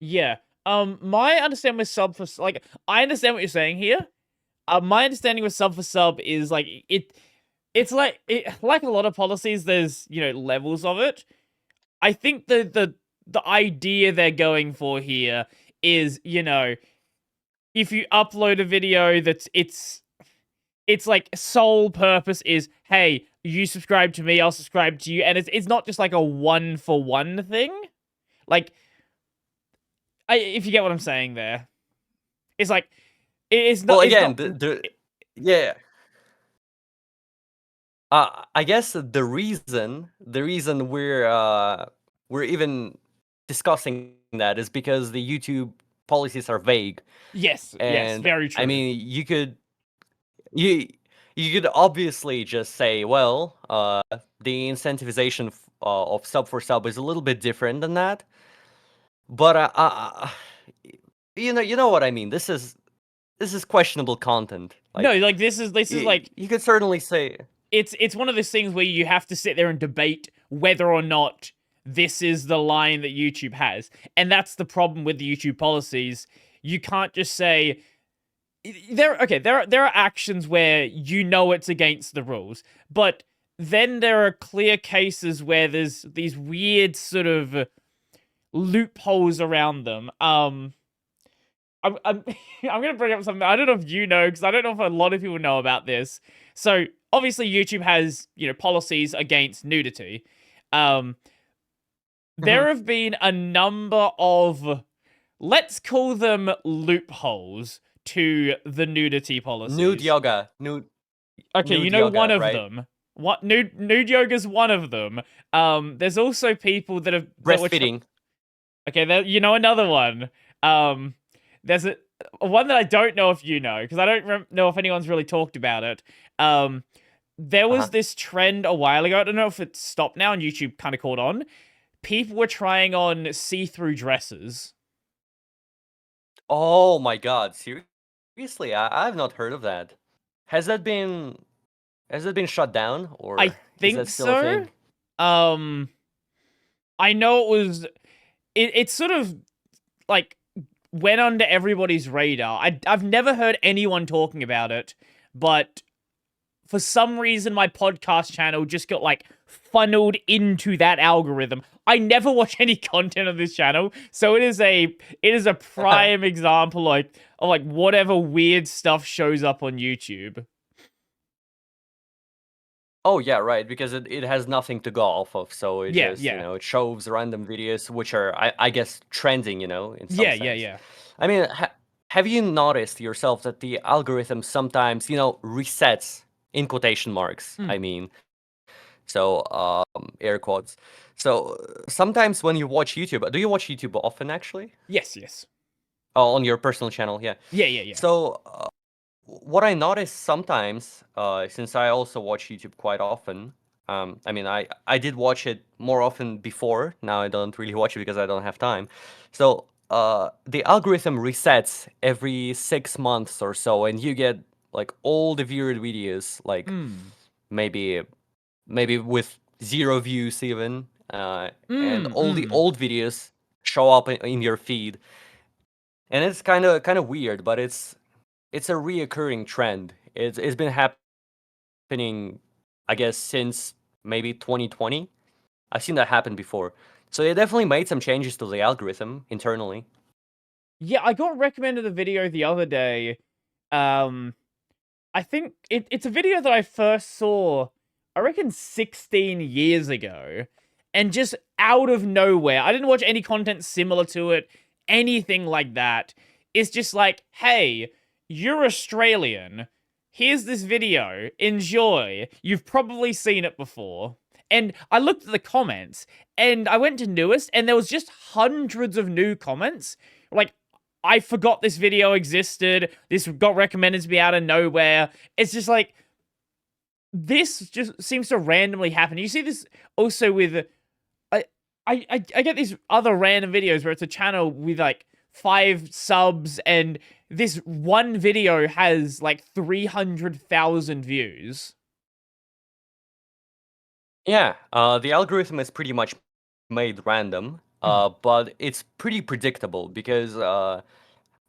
Yeah. My understanding with sub for like, I understand what you're saying here. My understanding with sub for sub is like it's like like a lot of policies. There's levels of it. I think the idea they're going for here is if you upload a video that's it's like sole purpose is, hey, you subscribe to me, I'll subscribe to you, and it's not just like a one for one thing. Like, if you get what I'm saying there, it's like it's Well, not it's again, not. yeah. I guess the reason we're even discussing that is because the YouTube policies are vague, Yes, yes, and very I true. mean you you could obviously just say, well, the incentivization of sub for sub is a little bit different than that, but you know what I mean. This is questionable content. No, Like like this is like you could certainly say. it's one of those things where you have to sit there and debate whether or not this is the line that YouTube has. And that's the problem with the YouTube policies. You can't just say there are actions where it's against the rules, but then there are clear cases where there's these weird sort of loopholes around them. I'm I'm gonna bring up something I don't know if you know, because I don't know if a lot of people know about this. So obviously YouTube has policies against nudity. Um, Mhm. there have been a number of, let's call them, loopholes to the nudity Nude policies. yoga, Okay, nude one yoga, of right? them. What nude yoga's one of them. There's also people that were Breastfeeding. okay. Another one. Um, there's a one that I don't know if you know, because I don't know if anyone's really talked about it. There was Uh-huh. this trend a while ago. I don't know if it's stopped now, and YouTube kind of caught on. People were trying on see-through dresses. Oh my god, seriously? I've not heard of that. Has that been has it been shut down, I or is that think still a so. thing? Um, I know it was. It's sort of like went under everybody's radar. I've never heard anyone talking about it, but for some reason my podcast channel just got like funneled into that algorithm. I never watch any content on this channel, so it is a prime example like of like whatever weird stuff shows up on YouTube. Oh yeah, right, because it has nothing to go off of, so it Yeah, just, yeah. it shows random videos which are I guess trending, in some Yeah, yeah, sense. yeah. I mean, have you noticed yourself that the algorithm sometimes, resets in quotation marks, Mm. I mean. So, air quotes. So, sometimes when you watch YouTube, do you watch YouTube often actually? Yes, yes. Oh, on your personal channel, yeah. Yeah, yeah, yeah. So, what I notice sometimes, since I also watch YouTube quite often, I mean, I did watch it more often before. Now I don't really watch it because I don't have time. So, the algorithm resets every 6 months or so, and you get like all the viewed videos, like Mm. maybe maybe with 0 views even, and Mm, all the mm. old videos show up in your feed, and it's kind of weird, but it's a reoccurring trend. It's been happening, I guess, since maybe 2020. I've seen that happen before, so they definitely made some changes to the algorithm internally. Yeah, I got recommended a video the other day. Um, I think it's a video that I first saw, I reckon 16 years ago. And just out of nowhere, I didn't watch any content similar to it, anything like that. It's just like, hey, you're Australian. Here's this video. Enjoy. You've probably seen it before. And I looked at the comments, and I went to newest, and there was just hundreds of new comments. Like, I forgot this video existed. This got recommended to me out of nowhere. It's just like, this just seems to randomly happen. You see this also with I I get these other random videos where it's a channel with like 5 subs, and this one video has like 300,000 views. Yeah, the algorithm is pretty much made random. Mhm. but it's pretty predictable because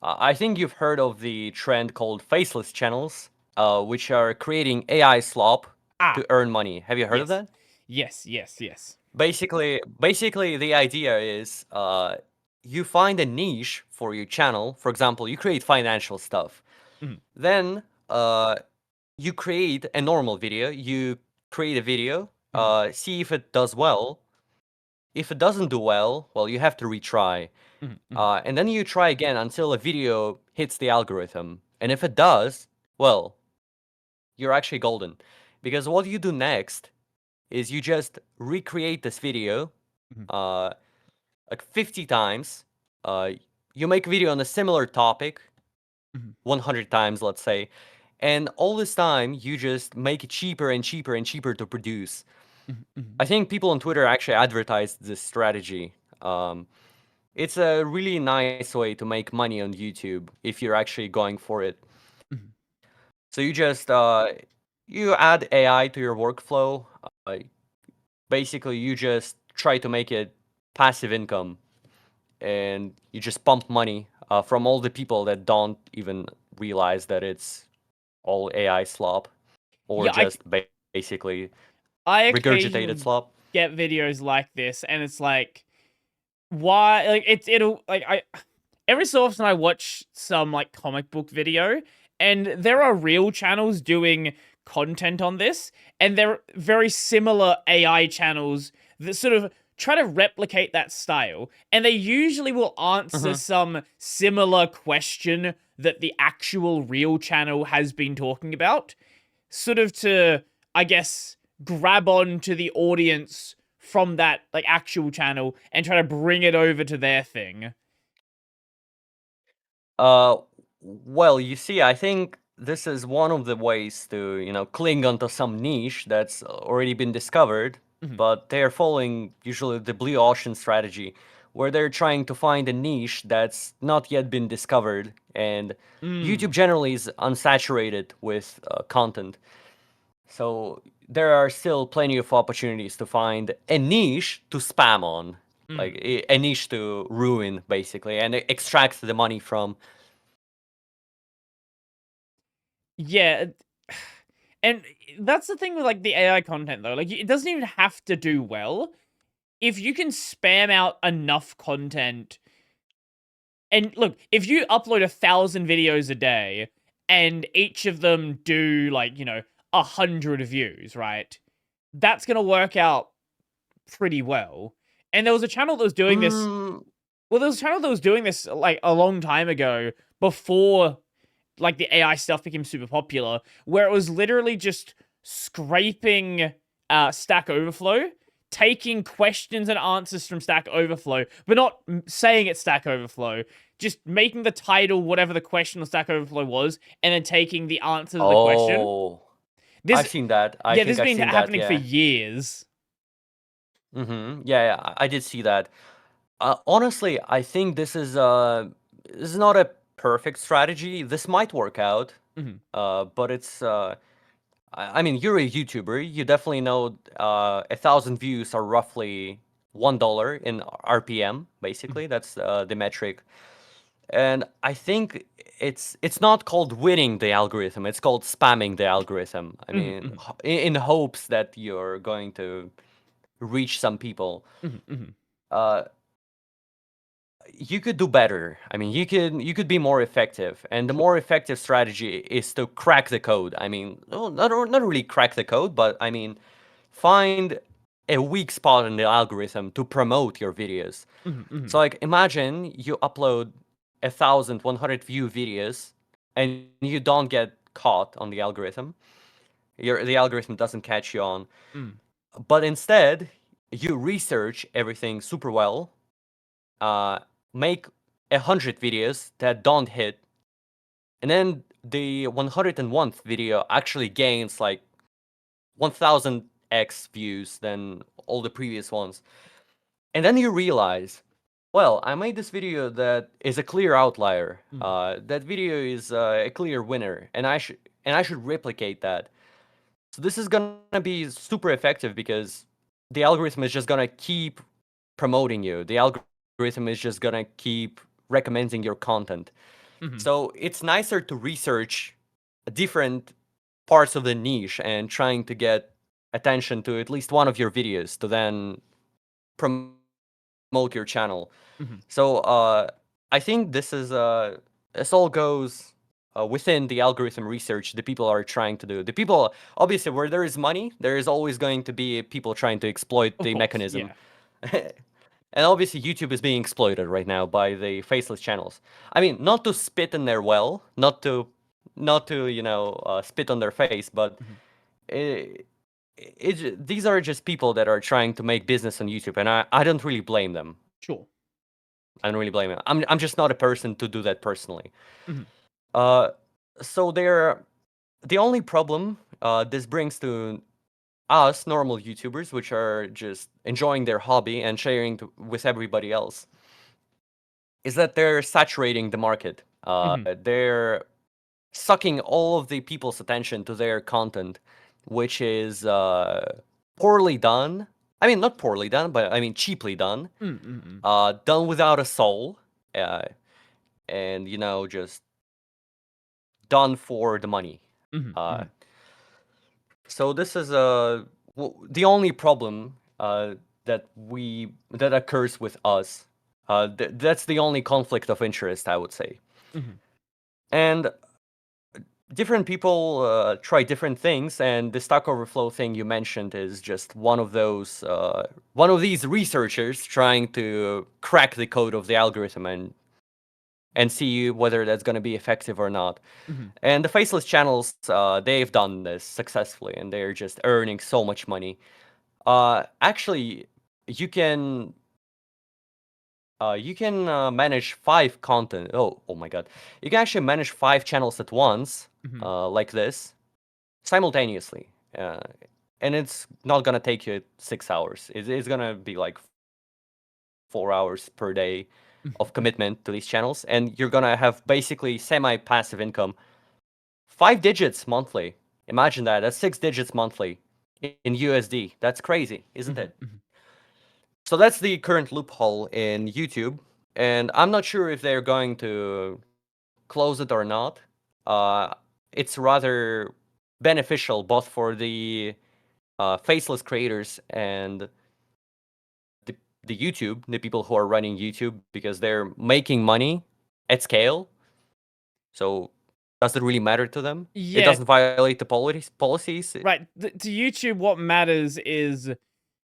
I think you've heard of the trend called faceless channels, which are creating AI slop Ah, to earn money. Have you heard of yes. that? Yes, yes, yes. Basically, the idea is you find a niche for your channel. For example, you create financial stuff. Mhm. Then you create a normal video. You create a video, Mhm. see if it does well. If it doesn't do well, well, you have to retry. Mhm. Mhm. And then you try again until a video hits the algorithm. And if it does, well, you're actually golden. Because what you do next is you just recreate this video Mhm. uh, like 50 times. Uh, you make a video on a similar topic Mhm. 100 times, let's say. And all this time, you just make it cheaper and cheaper and cheaper to produce. Mhm. Mhm. I think people on Twitter actually advertised this strategy. It's a really nice way to make money on YouTube if you're actually going for it. Mhm. So you just you add AI to your workflow. Uh, Basically, you just try to make it passive income, and you just pump money from all the people that don't even realize that it's all AI slop or Yeah, just basically I regurgitated occasionally slop. get videos like this, and it's like, why? Like, it'll like I every so often I watch some like comic book video, and there are real channels doing content on this, and they're very similar AI channels that sort of try to replicate that style, and they usually will answer Hmm. some similar question that the actual real channel has been talking about, sort of to, I guess, grab on to the audience from that like actual channel and try to bring it over to their thing. Uh, well, you see, I think this is one of the ways to, cling onto some niche that's already been discovered, Mhm. but they're following usually the blue ocean strategy, where they're trying to find a niche that's not yet been discovered, and YouTube Mm. generally is unsaturated with content. So there are still plenty of opportunities to find a niche to spam on, like Mm. a niche to ruin, basically, and extract the money from. Yeah, and that's the thing with like the AI content though. Like it doesn't even have to do well. If you can spam out enough content, and look, if you upload 1,000 videos a day and each of them do like, 100 views, right? That's gonna work out pretty well. And there was a channel that was doing this. Mm, Well, there was a channel that was doing this like a long time ago before like the AI stuff became super popular, where it was literally just scraping Stack Overflow, taking questions and answers from Stack Overflow, but not saying it's Stack Overflow, just making the title whatever the question on Stack Overflow was, and then taking the answer to the question. oh, This, I've seen that. I yeah, this think has I've been seen that. happening for Yeah. years. Yeah, yeah, I did see that. Honestly, I think this is not a perfect strategy. This might work out, Mhm. but it's I mean, you're a YouTuber. You definitely know 1,000 views are roughly $1 in RPM. Mhm. Basically, that's the metric. And I think it's not called winning the algorithm. It's called spamming the algorithm. I Mhm. mean, Mhm. in hopes that you're going to reach some people. Mhm. Mhm. Uh, you could do better. I mean, you could be more effective, and the Sure. more effective strategy is to crack the code. I mean, well, not really crack the code, but I mean, find a weak spot in the algorithm to promote your videos. Mhm. So, Mhm. like, imagine you upload 1,100 view videos, and you don't get caught on the algorithm. The algorithm doesn't catch you on, Mm. but instead you research everything super well, uh, make 100 videos that don't hit, and then the 101st video actually gains like 1000x views than all the previous ones. And then you realize, well, I made this video that is a clear outlier. Mm. That video is a clear winner, and I should replicate that. So this is gonna be super effective because the algorithm is just gonna keep promoting you. The algorithm is just gonna keep recommending your content. So it's nicer to research different parts of the niche and trying to get attention to at least one of your videos to then promote your channel. So I think this all goes within the algorithm research the people are trying to do. The people, obviously, where there is money, there is always going to be people trying to exploit Of the course, mechanism. yeah. And obviously, YouTube is being exploited right now by the faceless channels. I mean, not to spit in their well, not to spit on their face, but these are just people that are trying to make business on YouTube, and I don't really blame them. Sure. I don't really blame them. I'm just not a person to do that personally. So the only problem this brings to us normal YouTubers, which are just enjoying their hobby and sharing with everybody else, is that they're saturating the market. They're sucking all of the people's attention to their content, which is poorly done. I mean, not poorly done, but I mean cheaply done. Done without a soul, and just done for the money. So this is the only problem that occurs with us. That's the only conflict of interest, I would say. And different people try different things, and the Stack Overflow thing you mentioned is just one of these researchers trying to crack the code of the algorithm and see whether that's going to be effective or not. And the faceless channels, they've done this successfully, and they're just earning so much money. Actually, you can manage 5 content. Oh my god! You can actually manage 5 channels at once, like this, simultaneously, and it's not gonna take you 6 hours. It's gonna be like 4 hours per day of commitment to these channels, and you're gonna have basically semi-passive income. 5 digits monthly. Imagine that. That's 6 digits monthly in USD. That's crazy, isn't it? So that's the current loophole in YouTube, and I'm not sure if they're going to close it or not. It's rather beneficial both for the faceless creators and the people who are running YouTube, because they're making money at scale. So does it really matter to them? It Yeah, doesn't violate the policies. right. To YouTube, what matters is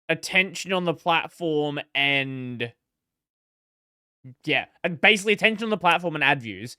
attention on the platform and basically attention on the platform and ad views.